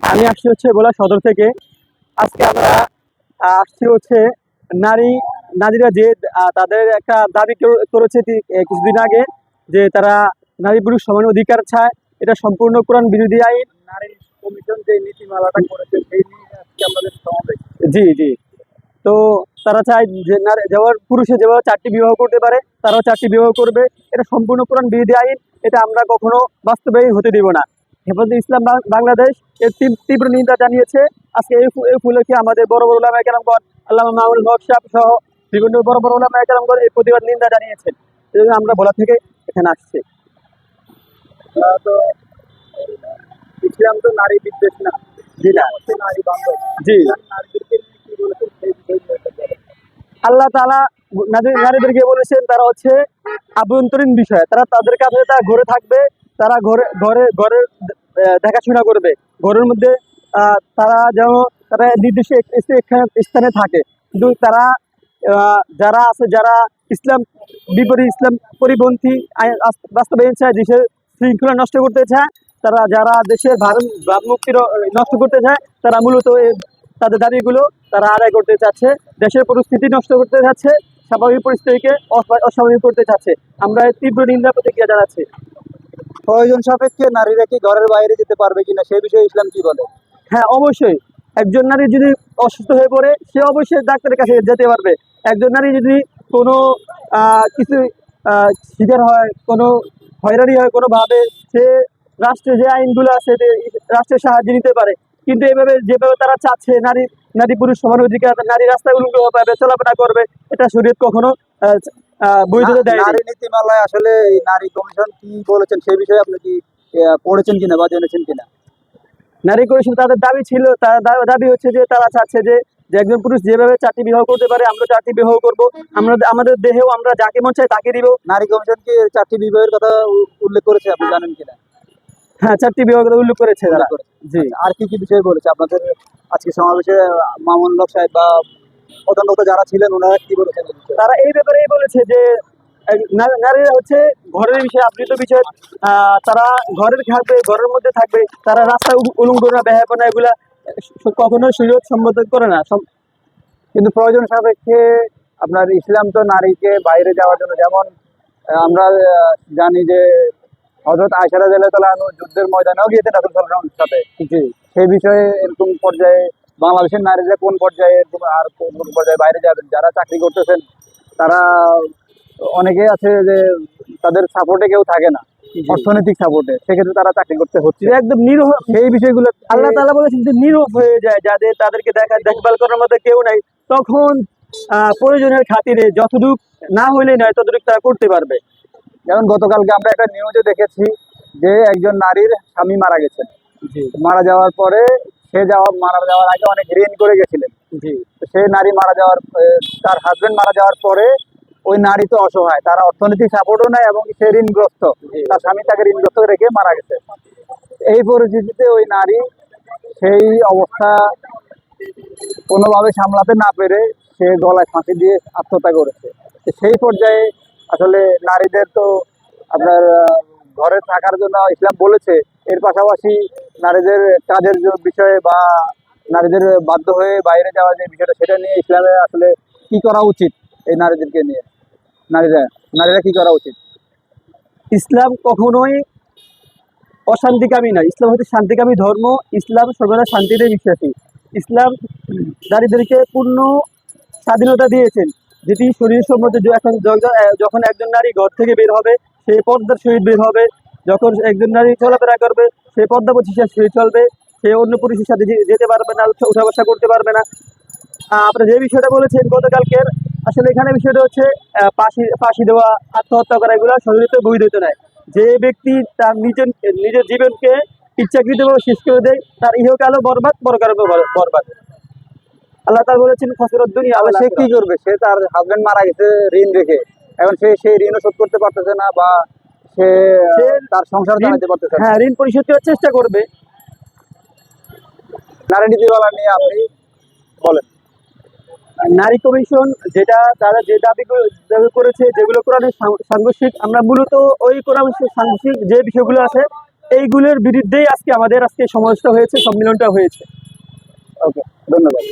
আমি আসছি হচ্ছে ভোলা সদর থেকে। আজকে আমরা আসছি হচ্ছে নারী নারীরা যে তাদের একটা দাবি করেছে কিছুদিন আগে, যে তারা নারী পুরুষ সমান অধিকার চায়। এটা সম্পূর্ণ কোরআন বিরোধী আইন। নারী কমিশন যে নীতিমালাটা করেছে সেই নিয়ে আজকে আমাদের সমাবেশ। জি জি। তো তারা চায় যে যেমন পুরুষে যেভাবে 4টি বিবাহ করতে পারে, তারাও 4টি বিবাহ করবে। এটা সম্পূর্ণ কোরআন বিরোধী আইন। এটা আমরা কখনো বাস্তবায়ী হতে দেব না। হেফাজতে ইসলাম বাংলাদেশ এর তীব্র নিন্দা জানিয়েছে। আজকে এই উপলক্ষে আমাদের বড় বড় উলামায়ে কেরামগণ, আল্লামা মামুনুল হক সাহেব সহ বিভিন্ন বড় বড় উলামায়ে কেরামগণ এই প্রতিবাদ নিন্দা জানিয়েছেন। এই জন্য আমরা ভোলা থেকে এখানে আসছি। তো ইসলাম তো নারী বিদ্বেষ না, জি না। হচ্ছে নারী বান্ধব। জি। নারীদেরকে নিয়ে কি বলেছেন সেই বিষয়ে একটু বলেন। আল্লাহ তাআলা নারীদেরকে বলেছেন তারা হচ্ছে আভ্যন্তরীণ বিষয়, তারা তাদের কাছে তারা ঘরে থাকবে, তারা ঘরে ঘরে ঘরে দেখাশোনা করবে। ঘরের মধ্যে তারা যেন তারা নির্দিষ্ট স্থানে থাকে। কিন্তু তারা যারা আছে, যারা ইসলাম বিপরীত, ইসলাম পরিপন্থী আইন বাস্তবায়ন চায়, দেশের শৃঙ্খলা নষ্ট করতে চায়, তারা যারা দেশের ভাবমূর্তি নষ্ট করতে চায়, তারা মূলত তাদের দাবিগুলো তারা আদায় করতে চাচ্ছে। দেশের পরিস্থিতি নষ্ট করতে চাচ্ছে, স্বাভাবিক পরিস্থিতিকে অস্বাভাবিক করতে চাচ্ছে। আমরা এর তীব্র নিন্দা প্রতিক্রিয়া জানাচ্ছি। প্রয়োজন সাপেক্ষে নারীরা কি ঘরের বাইরে যেতে পারবে কিনা সেই বিষয়ে ইসলাম কি বলে? হ্যাঁ, অবশ্যই। একজন নারী যদি অসুস্থ হয়ে পড়ে, সে অবশ্যই ডাক্তারের কাছে যেতে পারবে। একজন নারী যদি কোনো কিছু শিকার হয়, কোনো হয়রানি হয় কোনোভাবে, সে রাষ্ট্রের যে আইনগুলো আছে রাষ্ট্রের সাহায্য নিতে পারে। কিন্তু এভাবে যেভাবে তারা চাচ্ছে নারী নারী পুরুষ সমান অধিকার, নারী রাস্তাগুলো পাবে, চলাফেরা করবে, এটা শরীয়ত কখনো বৈধতা দেয়। নারী নীতিমালায় আসলে এই নারী কমিশন কি বলেছেন সেই বিষয়ে আপনি কি পড়েছেন কিনা বা জেনেছেন কিনা? নারী কমিশন তাদের দাবি ছিল, তার দাবি হচ্ছে যে তারা চাচ্ছে যে যে একজন পুরুষ যেভাবে 4টি বিবাহ করতে পারে, আমরা 4টি বিবাহ করব। আমরা আমাদের দেহেও আমরা যাকে মন চাই তাকে দিব। নারী কমিশন কি 4টি বিবাহের কথা উল্লেখ করেছে আপনি জানেন কিনা? হ্যাঁ, 4টি বিবাহ কথা উল্লেখ করেছে তারা। উল্লেখ করেছে। জি। আচ্ছা, আর কি কি বিষয়ে বলেছে আপনাদের আজকে সমাবেশে? মামুনুল হক সাহেব বা প্রধান বক্তা যারা ছিলেন ওনারা কি বলেছেন এই বিষয়ে? তারা এই ব্যাপারেই বলেছে যে নারীরা হচ্ছে ঘরের বিষয়ে আবৃত বিষয়। তারা ঘরের থাকবে, ঘরের মধ্যে থাকবে, তারা রাস্তায় উলঙ্গনা বেহাপনা এগুলা কখনোই শরীয়ত সম্মত করে না। কিন্তু প্রয়োজন সাপেক্ষে আপনার ইসলাম তো নারীকে বাইরে যাওয়ার জন্য, যেমন আমরা জানি যে হযরত আয়েশা রাদিয়াল্লাহু তাআলা আনহু যুদ্ধের ময়দানেও গিয়েছেন রাসূল সাল্লাল্লাহু আলাইহি ওয়াসাল্লামের সাথে। জি। সেই বিষয়ে এরকম পর্যায়ে বাংলাদেশের নারীরা কোন পর্যায়ে আর কোন পর্যায়ে বাইরে যাবেন? যারা চাকরি করতেছেন তারা অনেকেই আছে যে তাদের সাপোর্টে কেউ থাকে না, অর্থনৈতিক সাপোর্টে, সেক্ষেত্রে তারা চাকরি করতে হচ্ছে। একদম নিরহ। সেই বিষয়গুলো আল্লাহ তাআলা বলেছেন যে নীরব হয়ে যায়, যাদের তাদেরকে দেখভাল করার মধ্যে কেউ নাই, তখন প্রয়োজনের খাতিরে যতটুক না হইলে নয় ততটুক তারা করতে পারবে। যেমন গতকালকে আমরা একটা নিউজে দেখেছি যে একজন নারীর স্বামী মারা গেছেন। জি মারা যাওয়ার পরে মারা যাওয়ার আগে অনেক ঋণ করে গেছিলেন। জি। তো সেই নারী মারা যাওয়ার তার হাজবেন্ড মারা যাওয়ার পরে ওই নারী তো অসহায়, তার অর্থনৈতিক সাপোর্টও নাই এবং সে ঋণগ্রস্ত, তার স্বামী তাকে ঋণগ্রস্ত রেখে মারা গেছে। এই পরিস্থিতিতে ওই নারী সেই অবস্থা কোনোভাবে সামলাতে না পেরে সে গলায় ফাঁসি দিয়ে আত্মহত্যা করেছে। তো সেই পর্যায়ে আসলে নারীদের তো আপনার ঘরে থাকার জন্য ইসলাম বলেছে, এর পাশাপাশি নারীদের কাজের বিষয়ে বা নারীদের বাধ্য হয়ে বাইরে যাওয়ার যে বিষয়টা, সেটা নিয়ে ইসলামে আসলে কি করা উচিত? এই নারীদেরকে নিয়ে নারীরা নারীরা কি করা উচিত? ইসলাম কখনোই অশান্তিকামী নয়। ইসলাম হচ্ছে শান্তিকামী ধর্ম। ইসলাম সর্বদা শান্তিতে বিশ্বাসী। ইসলাম নারীদেরকে পূর্ণ স্বাধীনতা দিয়েছেন, যেটি শরীর সম্মত। যখন একজন নারী ঘর থেকে বের হবে, সে পর্দার সহিত বের হবে। যখন একজন নারী চলাফেরা করবে, সে পর্দা প্রতিষ্ঠার সহিত চলবে। সে অন্য পুরুষের সাথে যেতে পারবে না, উঠা বসা করতে পারবে না। আপনি যে বিষয়টা বলেছেন গতকালকের, আসলে এখানে বিষয়টা হচ্ছে ফাঁসি দেওয়া, আত্মহত্যা করা, এগুলো শরীয়তে বৈধতা নয়। যে ব্যক্তি তার নিজের জীবনকে ইচ্ছাকৃতভাবে শেষ করে দেয়, তার ইহকালও বরবাদ, পরকালও বরবাদ। আল্লাহ তাআলা বলেছেন ফাসিরাদ দুনিয়া তাহলে ওয়াল সে কি আখিরাহ। করবে? সে তার হাজবেন্ড মারা গেছে ঋণ রেখে, এখন সে সেই ঋণও শোধ করতে পারতেছে না বা সে সে তার সংসার চালাতে পারতেছে না। হ্যাঁ, ঋণ পরিশোধ করার চেষ্টা করবে। নারী নীতিমালা নিয়ে আপনি বলেন। নারী কমিশন যেটা তারা যে দাবি করেছে, যেগুলো কোরআনের সাংঘর্ষিক, আমরা মূলত ওই কোরআনের সাংঘর্ষিক যে বিষয়গুলো আছে এইগুলোর বিরুদ্ধেই আজকে আমাদের আজকে সমাবেশটা হয়েছে, সম্মেলনটা হয়েছে। ওকে, ধন্যবাদ।